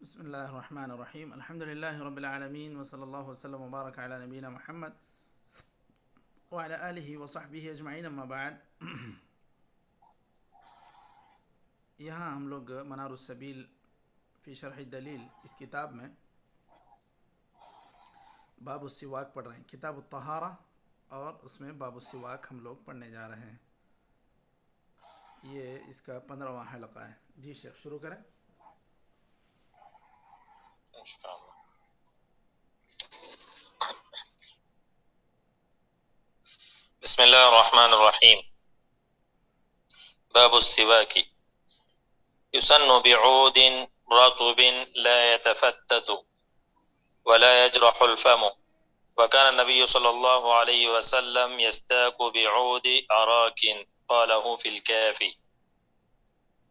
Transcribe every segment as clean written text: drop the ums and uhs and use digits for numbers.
بسم اللہ الرحمن الرحیم الحمد للہ رب العالمین وصلی اللہ وسلم وبارک علی نبینا محمد وعلی آلہ وصحبہ اجمعین اما بعد. یہاں ہم لوگ منار السبیل فی شرح الدلیل اس کتاب میں باب السواک پڑھ رہے ہیں. کتاب الطہارہ اور اس میں باب السواک ہم لوگ پڑھنے جا رہے ہیں. یہ اس کا 15واں حلقہ ہے. جی شیخ شروع کریں. بسم الله الرحمن الرحيم. باب السواك. يسن بعود رطب لا يتفتت ولا يجرح الفم، وكان النبي صلى الله عليه وسلم يستاك بعود عراك قاله في الكافي،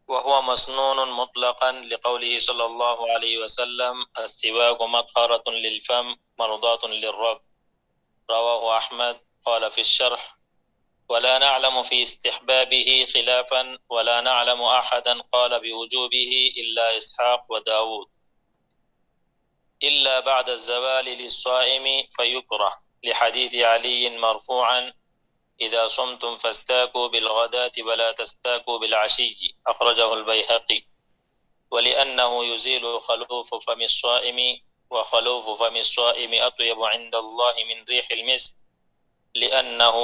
وهو مسنون مطلقا لقوله صلى الله عليه وسلم السواك مطهرة للفم مرضاة للرب، رواه أحمد. قال في الشرح: ولا نعلم في استحبابه خلافا ولا نعلم أحدا قال بوجوبه إلا إسحاق وداود، إلا بعد الزوال للصائم فيكره، لحديث علي مرفوعا: إذا صمتم فاستاكوا بالغداة ولا تستاكوا بالعشي، أخرجه البيهقي. ولأنه يزيل خلوف فم الصائم، وخلوف فم الصائم أطيب عند الله من ريح المسك، لأنه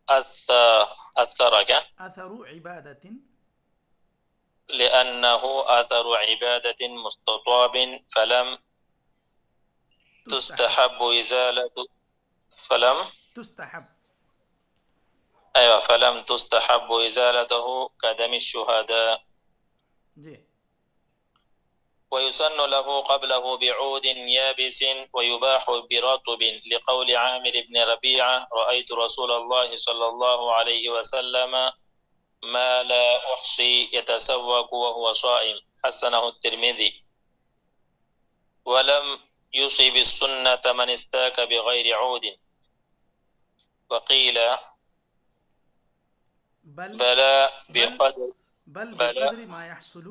أثر عبادة لأنه أثر عبادة مستطاب، فلم تستحب تستحب إزالة تستحب فلم تستحب إزالته كدم الشهداء. جی. ويسن له قبله بعود يابس ويباح برطب، لقول عامر بن ربيعة: رأيت رسول الله صلى الله عليه وسلم ما لا أحصي يتسوق وهو صائم، حسنه الترمذي. ولم يصب السنة من استاك بغير عود. وقيل بلا بقدر بقدر ما يحصل.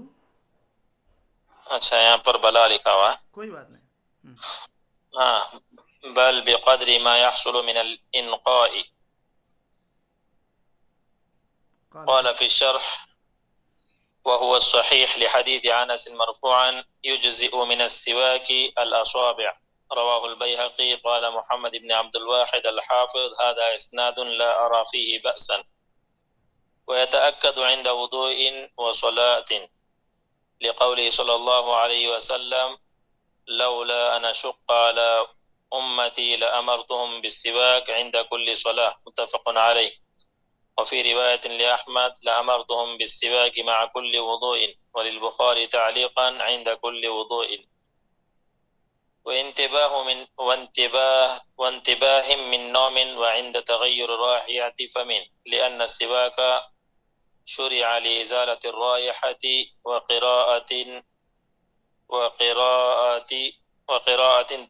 اچھا یہاں پر بلا لکھا ہوا ہے. کوئی بات نہیں. ہاں بل بقدر ما يحصل من الانقاء. قال في الشرح: وهو الصحيح لحديث أنس مرفوعا: يجزئ من السواك الأصابع، رواه البيهقي. قال محمد بن عبد الواحد الحافظ: هذا إسناد لا أرى فيه بأسا، ويتأكد عند وضوء وصلاة، لقوله صلى الله عليه وسلم: لولا أن أشق على أمتي لأمرتهم بالسواك عند كل صلاة، متفق عليه. وفي رواية لأحمد: لأمرتهم بالسواك مع كل وضوء، وللبخاري تعليقا: عند كل وضوء. وانتباه من نوم وعند تغير رائحة فم، لأن السواك شرع لإزالة الرائحة وقراءة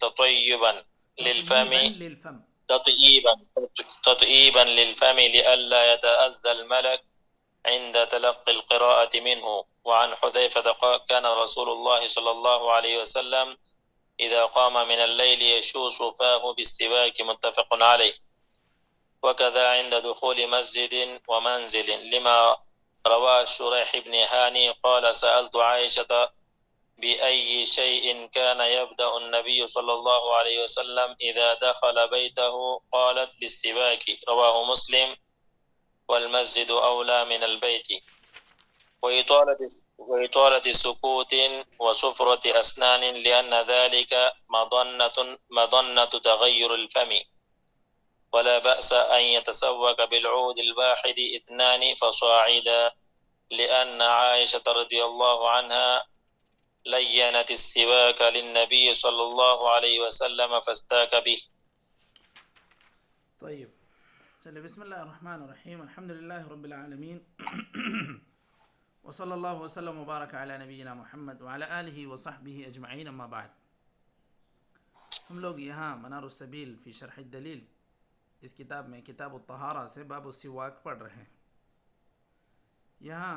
تطيبا للفم تطييبا للفم لئلا يتأذى الملك عند تلقي القراءة منه. وعن حذيفة: كان رسول الله صلى الله عليه وسلم إذا قام من الليل يشوص فاه بالسواك، متفق عليه. وكذا عند دخول مسجد ومنزل، لما روى شريح بن هاني قال: سألت عائشة بأي شيء كان يبدأ النبي صلى الله عليه وسلم إذا دخل بيته؟ قالت: بالسواك، رواه مسلم. والمسجد أولى من البيت. وإطالة سكوت وسفرة أسنان، لأن ذلك مظنة تغير الفم. ولا بأس أن يتسوق بالعود الواحد 2 فصاعدا، لأن عائشة رضي الله عنها لينت السواك للنبي صلى الله عليه وسلم فاستاك به. طيب چلے. بسم اللہ الرحمن الرحیم الحمد للہ رب العالمین وصلی اللہ وسلم وبارک علی نبینا محمد وعلی آلہ وصحبہ اجمعین اما بعد. ہم لوگ یہاں منار السبیل فی شرح الدلیل اس کتاب میں کتاب الطہارہ سے باب السواک پڑھ رہے ہیں. یہاں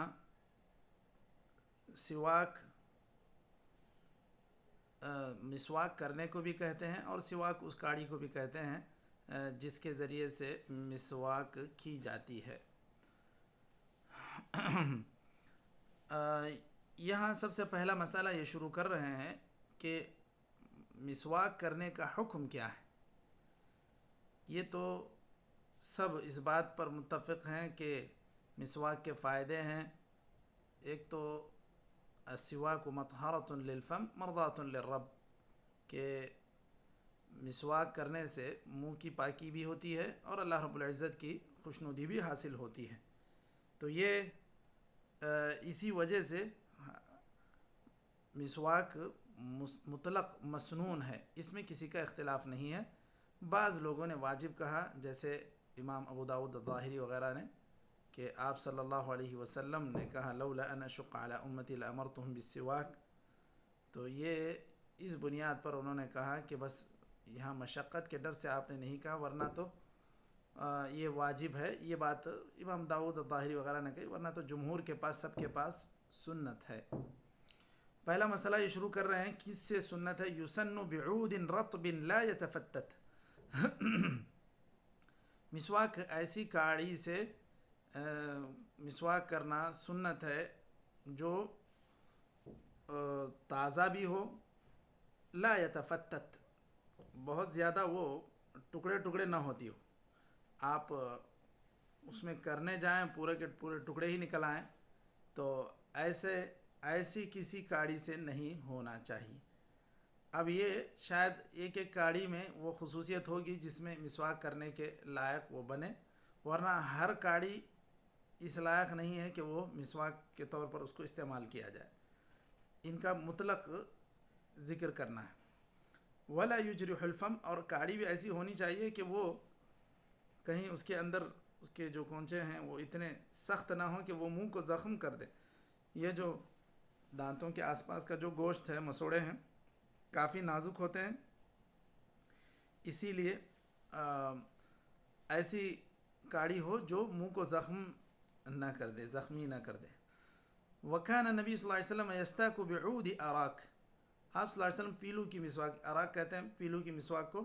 سواک مسواک کرنے کو بھی کہتے ہیں اور سواک اس کاڑی کو بھی کہتے ہیں جس کے ذریعے سے مسواک کی جاتی ہے۔ یہاں سب سے پہلا مسئلہ یہ شروع کر رہے ہیں کہ مسواک کرنے کا حکم کیا ہے۔ یہ تو سب اس بات پر متفق ہیں کہ مسواک کے فائدے ہیں۔ ایک تو السواک مطہرۃ للفم مرضاۃ للرب، کہ مسواک کرنے سے منہ کی پاکی بھی ہوتی ہے اور اللہ رب العزت کی خوشنودی بھی حاصل ہوتی ہے۔ تو یہ اسی وجہ سے مسواک مطلق مسنون ہے، اس میں کسی کا اختلاف نہیں ہے۔ بعض لوگوں نے واجب کہا، جیسے امام ابو داؤد الظاہری وغیرہ نے، کہ آپ صلی اللہ علیہ وسلم نے کہا لولا ان اشق علی امتی لامرتهم بالسواک، تو یہ اس بنیاد پر انہوں نے کہا کہ بس یہاں مشقت کے ڈر سے آپ نے نہیں کہا، ورنہ تو یہ واجب ہے۔ یہ بات امام داؤد الظاہری وغیرہ نے کہی، ورنہ تو جمہور کے پاس سب کے پاس سنت ہے۔ پہلا مسئلہ یہ شروع کر رہے ہیں، کس سے سنت ہے؟ یسن بعود رطب لا یتفتت، مسواک ایسی کاڑی سے مسواک کرنا سنت ہے جو تازہ بھی ہو، لا یتفتت، بہت زیادہ وہ ٹکڑے ٹکڑے نہ ہوتی ہو۔ آپ اس میں کرنے جائیں پورے کے پورے ٹکڑے ہی نکل آئیں، تو ایسی کسی کاڑی سے نہیں ہونا چاہیے۔ اب یہ شاید ایک ایک کاڑی میں وہ خصوصیت ہوگی جس میں مسواک کرنے کے لائق وہ بنے، ورنہ ہر کاڑی اس لائق نہیں ہے کہ وہ مسواک کے طور پر اس کو استعمال کیا جائے۔ ان کا مطلق ذکر کرنا ہے۔ ولا یجرح الفم، اور کاڑی بھی ایسی ہونی چاہیے کہ وہ کہیں اس کے اندر اس کے جو کونچے ہیں وہ اتنے سخت نہ ہوں کہ وہ منہ کو زخم کر دے۔ یہ جو دانتوں کے آس پاس کا جو گوشت ہے، مسوڑے ہیں، کافی نازک ہوتے ہیں، اسی لیے ایسی کاڑی ہو جو منہ کو زخم نہ کر دے، زخمی نہ کر دے۔ وکان نبی صلی اللہ علیہ وسلم یستاک بعود اراک، آپ صلی اللہ علیہ وسلم پیلو کی مسواک، اراک کہتے ہیں پیلو کی مسواک کو،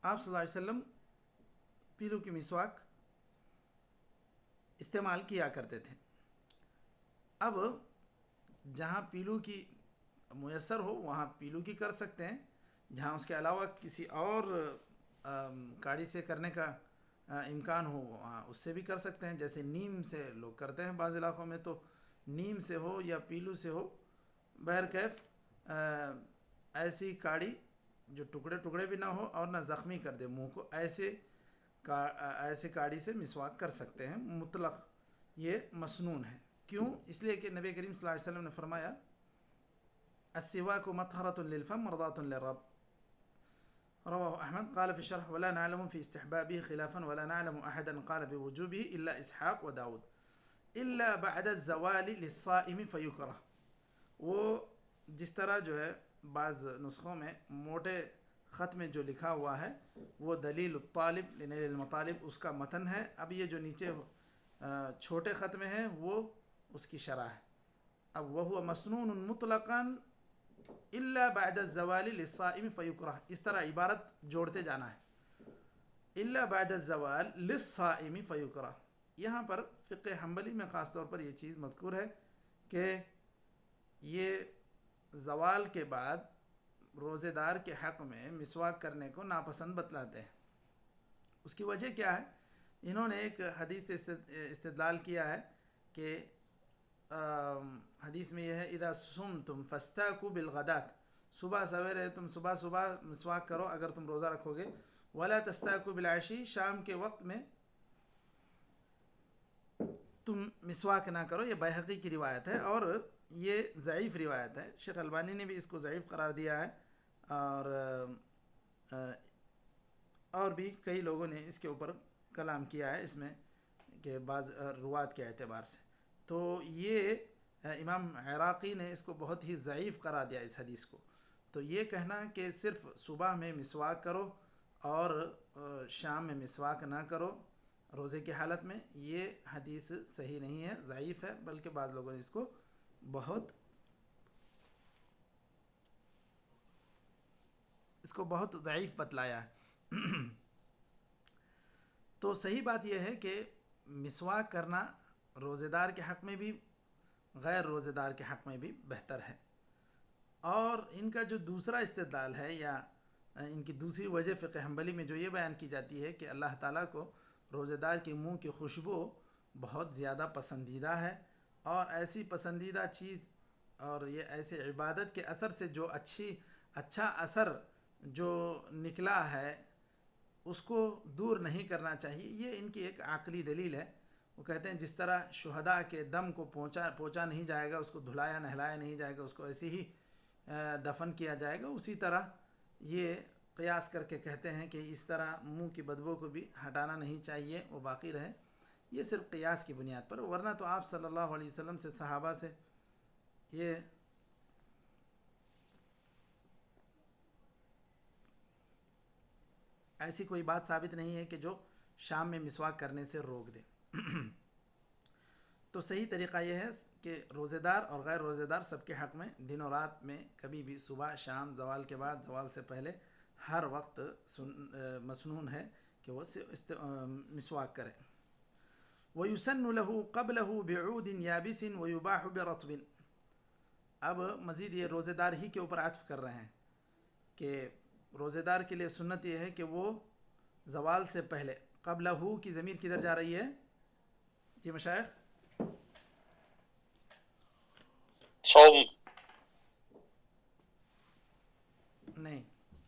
آپ صلی اللہ علیہ وسلم پیلو کی مسواک استعمال کیا کرتے تھے۔ اب جہاں پیلو کی میسر ہو وہاں پیلو کی کر سکتے ہیں، جہاں اس کے علاوہ کسی اور کاڑی سے کرنے کا امکان ہو وہاں اس سے بھی کر سکتے ہیں، جیسے نیم سے لوگ کرتے ہیں بعض علاقوں میں، تو نیم سے ہو یا پیلو سے ہو، بہرکیف ایسی کاڑی جو ٹکڑے ٹکڑے بھی نہ ہو اور نہ زخمی کر دے منہ کو، ایسے کاڑی سے مسواک کر سکتے ہیں۔ مطلق یہ مسنون ہے، کیوں؟ اس لیے کہ نبی کریم صلی اللہ علیہ وسلم نے فرمایا السواک مطہرۃ للفم مرضاۃ للرب، رواہ احمد۔ قال في الشرح ولا نعلم في استحبابه خلافا ولا نعلم احدا قال بوجوبه الا اسحاق وداود الا بعد الزوال للصائم فيكره۔ وہ جس طرح جو ہے بعض نسخوں میں موٹے خط میں جو لکھا ہوا ہے وہ دلیل الطالب لنیل المطالب اس کا متن ہے۔ اب یہ جو نیچے چھوٹے خط میں ہے وہ اس کی شرح ہے۔ اب وهو مسنون مطلقا الا بعد الزوال للصائم فيكره، اس طرح عبارت جوڑتے جانا ہے، الا بعد الزوال للصائم فيكره۔ یہاں پر فقہ حنبلی میں خاص طور پر یہ چیز مذکور ہے کہ یہ زوال کے بعد روزے دار کے حق میں مسواک کرنے کو ناپسند بتلاتے ہیں۔ اس کی وجہ کیا ہے؟ انہوں نے ایک حدیث سے استدلال کیا ہے کہ حدیث میں یہ ہے اذا صمتم فاستاکوا بالغدات، صبح سویرے تم صبح مسواک کرو اگر تم روزہ رکھو گے، ولا تستاکوا بالعشی، شام کے وقت میں تم مسواک نہ کرو۔ یہ بیہقی کی روایت ہے اور یہ ضعیف روایت ہے، شیخ البانی نے بھی اس کو ضعیف قرار دیا ہے، اور بھی کئی لوگوں نے اس کے اوپر کلام کیا ہے اس میں کہ بعض روات کے اعتبار سے۔ تو یہ امام عراقی نے اس کو بہت ہی ضعیف قرار دیا اس حدیث کو۔ تو یہ کہنا کہ صرف صبح میں مسواک کرو اور شام میں مسواک نہ کرو روزے کی حالت میں، یہ حدیث صحیح نہیں ہے، ضعیف ہے، بلکہ بعض لوگوں نے اس کو بہت اس کو بہت ضعیف بتلایا ہے۔ تو صحیح بات یہ ہے کہ مسواک کرنا روزے دار کے حق میں بھی غیر روزے دار کے حق میں بھی بہتر ہے۔ اور ان کا جو دوسرا استدلال ہے یا ان کی دوسری وجہ فقہ حنبلی میں جو یہ بیان کی جاتی ہے کہ اللہ تعالیٰ کو روزے دار کے منہ کی خوشبو بہت زیادہ پسندیدہ ہے، اور ایسی پسندیدہ چیز اور یہ ایسے عبادت کے اثر سے جو اچھا اثر جو نکلا ہے اس کو دور نہیں کرنا چاہیے۔ یہ ان کی ایک عقلی دلیل ہے۔ وہ کہتے ہیں جس طرح شہداء کے دم کو پہنچا نہیں جائے گا، اس کو دھلایا نہلایا نہیں جائے گا، اس کو ایسے ہی دفن کیا جائے گا، اسی طرح یہ قیاس کر کے کہتے ہیں کہ اس طرح منہ کی بدبو کو بھی ہٹانا نہیں چاہیے، وہ باقی رہے۔ یہ صرف قیاس کی بنیاد پر، ورنہ تو آپ صلی اللہ علیہ وسلم سے صحابہ سے یہ ایسی کوئی بات ثابت نہیں ہے کہ جو شام میں مسواک کرنے سے روک دے۔ تو صحیح طریقہ یہ ہے کہ روزے دار اور غیر روزے دار سب کے حق میں دن و رات میں کبھی بھی صبح شام زوال کے بعد زوال سے پہلے ہر وقت مسنون ہے کہ وہ مسواک کرے۔ وَيُسَنُّ لَهُ قَبْلَهُ بِعُودٍ يَابِسٍ وَيُبَاحُ بِرَطْبٍ۔ اب مزید یہ روزے دار ہی کے اوپر عطف کر رہے ہیں کہ روزے دار کے لیے سنت یہ ہے کہ وہ زوال سے پہلے، قبلہ کی ضمیر کدھر جا رہی ہے جی مشائخ؟ صوم نہیں،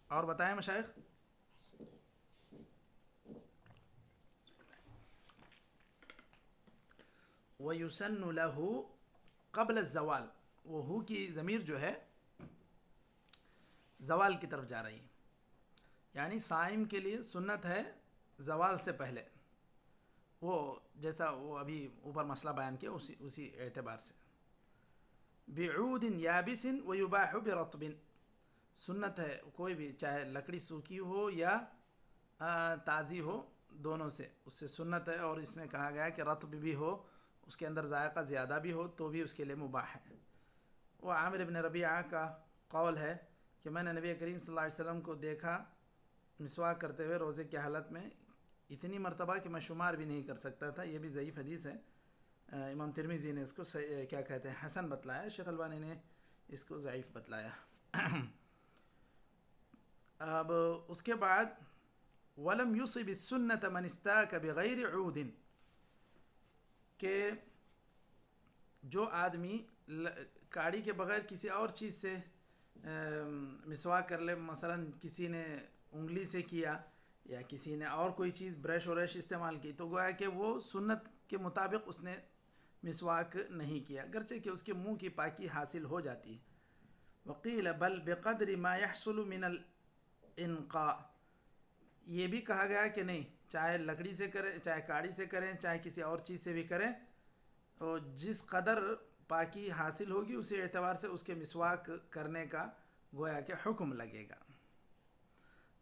اور بتائیں مشائخ۔ وَيُسَنُّ لَهُ قبل الزوال، وہ ہو کی ضمیر جو ہے زوال کی طرف جا رہی ہے، یعنی صائم کے لیے سنت ہے زوال سے پہلے، وہ جیسا وہ ابھی اوپر مسئلہ بیان کیا اسی اعتبار سے۔ بعود یابس ویباح برطب، سنت ہے کوئی بھی، چاہے لکڑی سوکھی ہو یا تازی ہو، دونوں سے اس سے سنت ہے، اور اس میں کہا گیا ہے کہ رطب بھی ہو، اس کے اندر ذائقہ زیادہ بھی ہو تو بھی اس کے لیے مباح ہے۔ وہ عامر بن ربیعہ کا قول ہے کہ میں نے نبی کریم صلی اللہ علیہ وسلم کو دیکھا مسواک کرتے ہوئے روزے کی حالت میں اتنی مرتبہ کہ میں شمار بھی نہیں کر سکتا تھا۔ یہ بھی ضعیف حدیث ہے، امام ترمذی نے اس کو کیا کہتے ہیں حسن بتلایا، شیخ البانی نے اس کو ضعیف بتلایا۔ اب اس کے بعد وَلَمْ يُصِبِ السُّنَّةَ مَنِ اسْتَاكَ بِغَيْرِ عُودٍ، کہ جو آدمی کاڑی کے بغیر کسی اور چیز سے مسواک کر لے، مثلا کسی نے انگلی سے کیا یا کسی نے اور کوئی چیز برش ورش استعمال کی، تو گویا کہ وہ سنت کے مطابق اس نے مسواک نہیں کیا، گرچہ کہ اس کے منہ کی پاکی حاصل ہو جاتی ہے۔ وقیل بل بقدر ما يحصل من الانقاء، یہ بھی کہا گیا کہ نہیں، چاہے لکڑی سے کریں، چاہے کاڑی سے کریں، چاہے کسی اور چیز سے بھی کریں، اور جس قدر پاکی حاصل ہوگی اسی اعتبار سے اس کے مسواک کرنے کا گویا کہ حکم لگے گا۔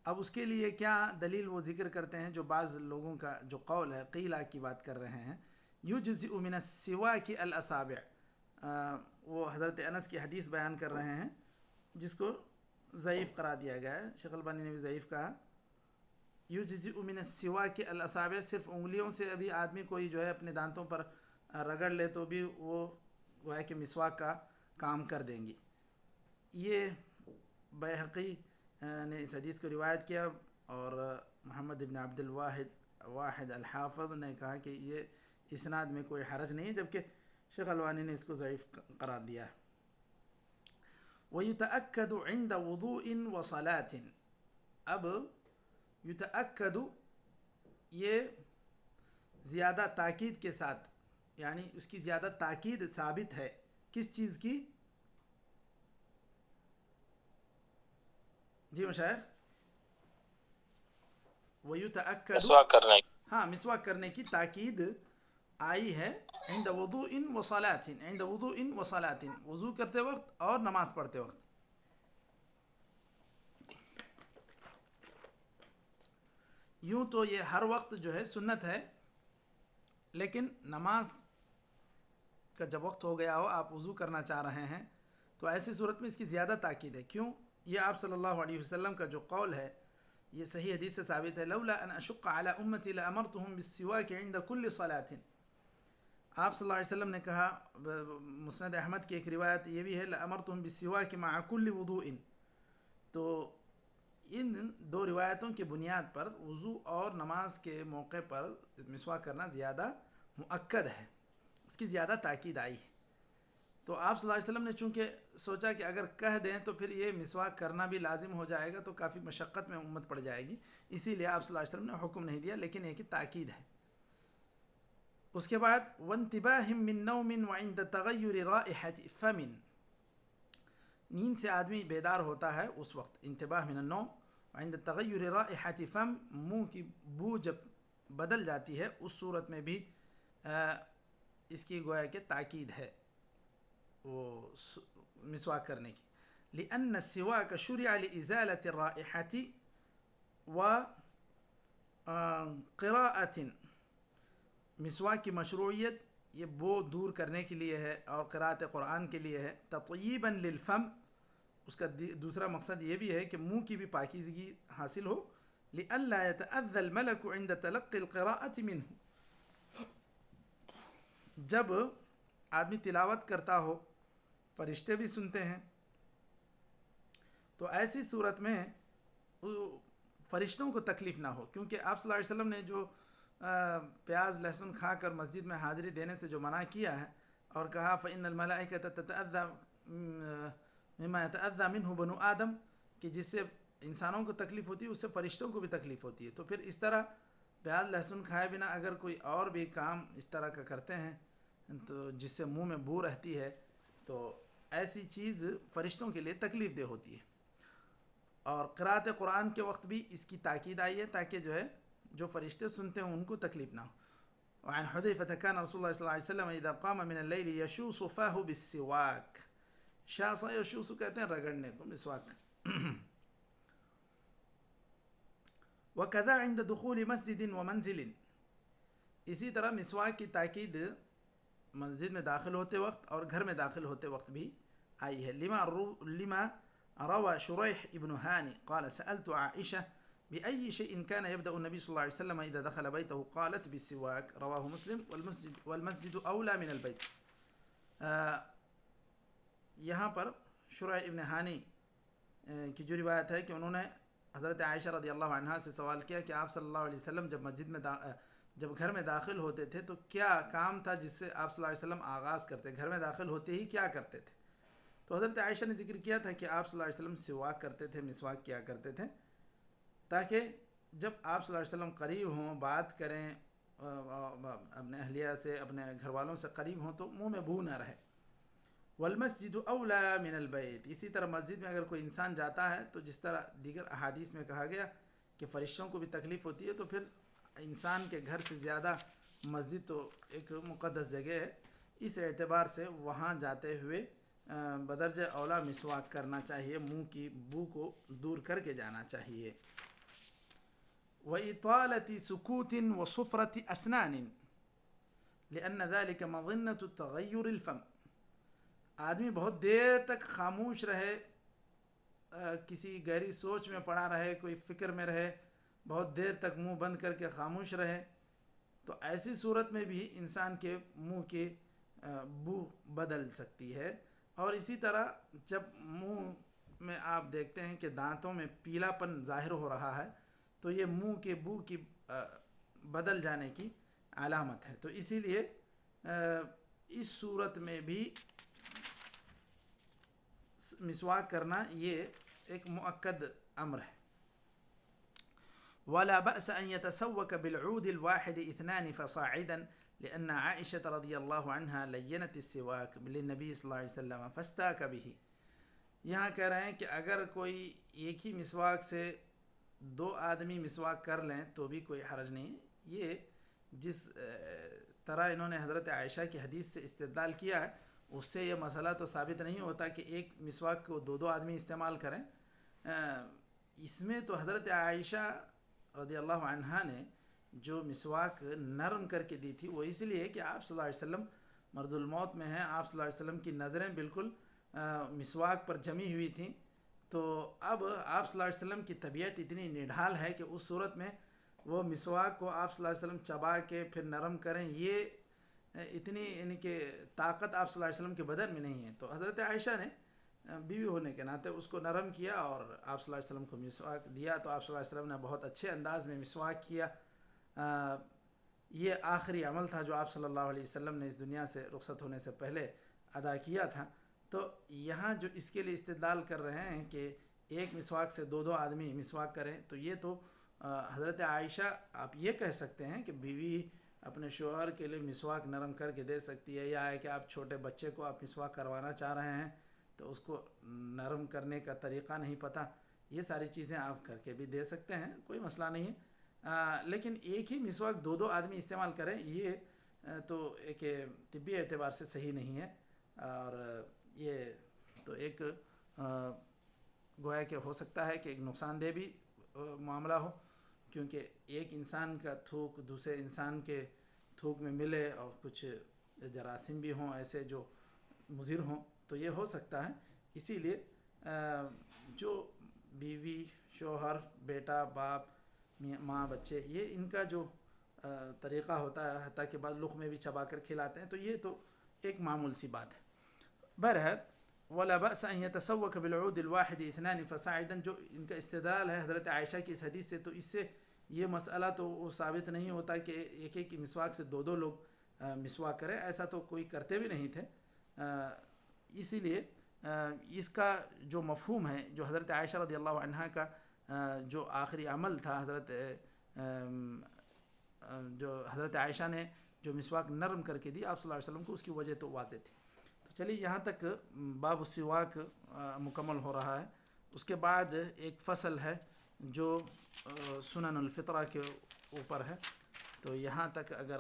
اب اس کے لیے کیا دلیل وہ ذکر کرتے ہیں، جو بعض لوگوں کا جو قول ہے، قیلہ کی بات کر رہے ہیں، یجزئ من السواک الاصابع، وہ حضرت انس کی حدیث بیان کر رہے ہیں جس کو ضعیف قرار دیا گیا ہے، شیخ البانی نے بھی ضعیف کہا۔ یجزئ من السواک الاصابع، صرف انگلیوں سے ابھی آدمی کوئی جو ہے اپنے دانتوں پر رگڑ لے تو بھی وہ گویا کہ مسواک کا کام کر دیں گی۔ یہ بیہقی نے اس حدیث کو روایت کیا، اور محمد ابن عبد الواحد الحافظ نے کہا کہ یہ اسناد میں کوئی حرج نہیں ہے، جبکہ شیخ البانی نے اس کو ضعیف قرار دیا ہے۔ وَيُتَأَكَّدُ عِنْدَ وُضُوءٍ وَصَلَاةٍ، اب یتأکد یہ زیادہ تاکید کے ساتھ، یعنی اس کی زیادہ تاکید ثابت ہے، کس چیز کی؟ جی مشائخ، وَيُتَأَكَّدُ، مسواک کرنے، ہاں مسواک کرنے کی تاکید آئی ہے عند وضوء وصلاة، عند وضوء وصلاة، وضو کرتے وقت اور نماز پڑھتے وقت۔ یوں تو یہ ہر وقت جو ہے سنت ہے، لیکن نماز کا جب وقت ہو گیا ہو، آپ وضو کرنا چاہ رہے ہیں، تو ایسی صورت میں اس کی زیادہ تاکید ہے۔ کیوں؟ یہ آپ صلی اللہ علیہ وسلم کا جو قول ہے یہ صحیح حدیث سے ثابت ہے، لولا ان اشق علی امتی لامرتهم بالسواک عند کل صلاۃ۔ آپ صلی اللہ علیہ وسلم نے کہا، مسند احمد کی ایک روایت یہ بھی ہے، لامرتهم بالسواک مع کل وضوء۔ تو ان دو روایتوں کی بنیاد پر وضو اور نماز کے موقع پر مسواک کرنا زیادہ مؤکد ہے، اس کی زیادہ تاکید آئی ہے۔ تو آپ صلی اللہ علیہ وسلم نے چونکہ سوچا کہ اگر کہہ دیں تو پھر یہ مسواک کرنا بھی لازم ہو جائے گا، تو کافی مشقت میں امت پڑ جائے گی، اسی لیے آپ صلی اللہ علیہ وسلم نے حکم نہیں دیا، لیکن یہ کہ تاکید ہے۔ اس کے بعد وانتباہ من نوم وعند تغیر رائحة فم، نیند سے آدمی بیدار ہوتا ہے اس وقت، انتباہ من النوم وعند تغیر رائحة فم، منہ کی بو جب بدل جاتی ہے اس صورت میں بھی اس کی گویا کہ تاکید ہے وہ مسواک کرنے کی، لأن السواک شرع لإزالة الرائحة وقراءة، مسواک کی مشروعیت یہ بو دور کرنے کے لیے ہے اور قراءت قرآن کے لیے ہے، تطیبا للفم، اس کا دوسرا مقصد یہ بھی ہے کہ منہ کی بھی پاکیزگی حاصل ہو، لئلا يتأذى الملك عند تلقي القراءة منه، جب آدمی تلاوت کرتا ہو فرشتے بھی سنتے ہیں، تو ایسی صورت میں فرشتوں کو تکلیف نہ ہو، کیونکہ آپ صلی اللہ علیہ وسلم نے جو پیاز لہسن کھا کر مسجد میں حاضری دینے سے جو منع کیا ہے اور کہا فإن الملائکۃ تتأذى مما يتأذى منه بنو آدم، کہ جس سے انسانوں کو تکلیف ہوتی ہے اس سے فرشتوں کو بھی تکلیف ہوتی ہے، تو پھر اس طرح پیاز لہسن کھائے بنا اگر کوئی اور بھی کام اس طرح کا کرتے ہیں تو جس سے منہ میں بو رہتی ہے، تو ایسی چیز فرشتوں کے لیے تکلیف دہ ہوتی ہے۔ اور قراءت قرآن کے وقت بھی اس کی تاکید آئی ہے تاکہ جو ہے جو فرشتے سنتے ہیں ان کو تکلیف نہ ہو۔ وعن حذیفة كان رسول اللہ صلی اللہ علیہ وسلم اذا قام من اللیل یشوص فاہ بالسواک، شاص یشوص کہتے ہیں رگڑنے کو، مسواک۔ وکذا عند دخول مسجد ومنزل، اسی طرح مسواک کی تاکید مسجد میں داخل ہوتے وقت اور گھر میں داخل ہوتے وقت بھی آئی ہے، لما روى شريح ابن هاني قال سألت عائشة بأي شيء كان يبدأ النبي صلى الله عليه وسلم إذا دخل بيته قالت بالسواك، رواه مسلم، والمسجد أولى من البيت۔ یہاں پر شريح ابن ہانی کی جو روایت ہے کہ انہوں نے حضرت عائشہ رضی اللہ عنہا سے سوال کیا کہ آپ صلی اللہ علیہ وسلم جب مسجد میں جب گھر میں داخل ہوتے تھے تو کیا کام تھا جس سے آپ صلی اللہ علیہ وسلم آغاز کرتے، گھر میں داخل ہوتے ہی کیا کرتے تھے؟ تو حضرت عائشہ نے ذکر کیا تھا کہ آپ صلی اللہ علیہ وسلم سواک کرتے تھے، مسواک کیا کرتے تھے، تاکہ جب آپ صلی اللہ علیہ وسلم قریب ہوں، بات کریں اپنے اہلیہ سے، اپنے گھر والوں سے قریب ہوں تو منہ میں بو نہ رہے۔ والمسجد اولا من البیت، اسی طرح مسجد میں اگر کوئی انسان جاتا ہے تو جس طرح دیگر احادیث میں کہا گیا کہ فرشتوں کو بھی تکلیف ہوتی ہے، تو پھر انسان کے گھر سے زیادہ مسجد تو ایک مقدس جگہ ہے، اس اعتبار سے وہاں جاتے ہوئے بدرجہ اولا مسواک کرنا چاہیے، منہ کی بو کو دور کر کے جانا چاہیے۔ وإطالة سكوت وصفرة أسنان لأن ذلك مظنة تغير الفم، آدمی بہت دیر تک خاموش رہے، کسی گہری سوچ میں پڑا رہے، کوئی فکر میں رہے، بہت دیر تک منہ بند کر کے خاموش رہے، تو ایسی صورت میں بھی انسان کے منہ کی بو بدل سکتی ہے۔ اور اسی طرح جب منہ میں آپ دیکھتے ہیں کہ دانتوں میں پیلا پن ظاہر ہو رہا ہے تو یہ منہ کے بو کی بدل جانے کی علامت ہے، تو اسی لیے اس صورت میں بھی مسواک کرنا یہ ایک مؤکد امر ہے۔ ولا بأس أن يتسوك بالعود الواحد 2 فصاعدا لأن عائشة رضی اللہ عنها لینت السواک للنبی صلی اللہ علیہ وسلم فاستاک به، یہاں کہہ رہے ہیں کہ اگر کوئی ایک ہی مسواک سے 2 آدمی مسواک کر لیں تو بھی کوئی حرج نہیں۔ یہ جس طرح انہوں نے حضرت عائشہ کی حدیث سے استدلال کیا ہے اس سے یہ مسئلہ تو ثابت نہیں ہوتا کہ ایک مسواک کو 2 آدمی استعمال کریں۔ اس میں تو حضرت عائشہ رضی اللہ عنہا نے جو مسواک نرم کر کے دی تھی وہ اس لیے کہ آپ صلی اللہ علیہ وسلم مرض الموت میں ہیں، آپ صلی اللہ علیہ وسلم کی نظریں بالکل مسواک پر جمی ہوئی تھیں، تو اب آپ صلی اللہ علیہ وسلم کی طبیعت اتنی نڈھال ہے کہ اس صورت میں وہ مسواک کو آپ صلی اللہ علیہ وسلم چبا کے پھر نرم کریں، یہ اتنی یعنی کہ طاقت آپ صلی اللہ علیہ وسلم کے بدن میں نہیں ہے. تو حضرت عائشہ نے بیوی ہونے کے ناطے اس کو نرم کیا اور آپ صلی اللہ علیہ وسلم کو مسواک دیا. تو آپ صلی اللہ علیہ وسلم نے بہت اچھے انداز میں مسواک کیا. یہ آخری عمل تھا جو آپ صلی اللہ علیہ وسلم نے اس دنیا سے رخصت ہونے سے پہلے ادا کیا تھا. تو یہاں جو اس کے لیے استدلال کر رہے ہیں کہ ایک مسواک سے دو دو آدمی مسواک کریں، تو یہ تو حضرت عائشہ آپ یہ کہہ سکتے ہیں کہ بیوی اپنے شوہر کے لیے مسواک نرم کر کے دے سکتی ہے، یا ہے کہ آپ چھوٹے بچے کو آپ مسواک کروانا چاہ رہے ہیں تو اس کو نرم کرنے کا طریقہ نہیں پتہ، یہ ساری چیزیں آپ کر کے بھی دے سکتے ہیں، کوئی مسئلہ نہیں ہے. لیکن ایک ہی مسواک دو دو آدمی استعمال کریں، یہ تو ایک طبی اعتبار سے صحیح نہیں ہے. اور یہ تو ایک گویا کہ ہو سکتا ہے کہ ایک نقصان دہ بھی معاملہ ہو، کیونکہ ایک انسان کا تھوک دوسرے انسان کے تھوک میں ملے اور کچھ جراثیم بھی ہوں ایسے جو مضر ہوں، تو یہ ہو سکتا ہے. اسی لیے جو بیوی، شوہر، بیٹا، باپ، ماں، بچے، یہ ان کا جو طریقہ ہوتا ہے، حتیٰ کہ بعض لقمے بھی چبا کر کھلاتے ہیں، تو یہ تو ایک معمول سی بات ہے. بہرحال ولا بأس ان يتسوق بالعود الواحد اثنان فصاعدا، جو ان کا استدلال ہے حضرت عائشہ کی اس حدیث سے، تو اس سے یہ مسئلہ تو وہ ثابت نہیں ہوتا کہ ایک ایک کی مسواک سے دو دو لوگ مسواک کریں، ایسا تو کوئی کرتے بھی نہیں تھے. اسی لیے اس کا جو مفہوم ہے، جو حضرت عائشہ رضی اللہ عنہا کا جو آخری عمل تھا، جو حضرت عائشہ نے جو مسواک نرم کر کے دی آپ صلی اللہ علیہ وسلم کو، اس کی وجہ تو واضح تھی. تو چلیے یہاں تک باب السواک مکمل ہو رہا ہے. اس کے بعد ایک فصل ہے جو سنن الفطرہ کے اوپر ہے. تو یہاں تک اگر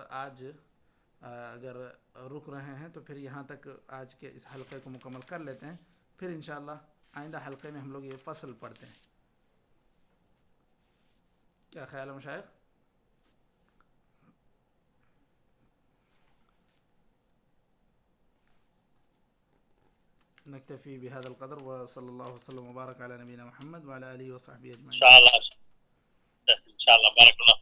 رک رہے ہیں تو پھر یہاں تک آج کے اس حلقے کو مکمل کر لیتے ہیں، پھر انشاءاللہ آئندہ حلقے میں ہم لوگ یہ فصل پڑھتے ہیں. کیا خیال ہے مشائخ؟ نکتفی بهذا القدر وصلی اللہ وسلم وبارک علی نبینا محمد وعلی آلہ وصحبہ اجمعین. ان شاء اللہ بارک اللہ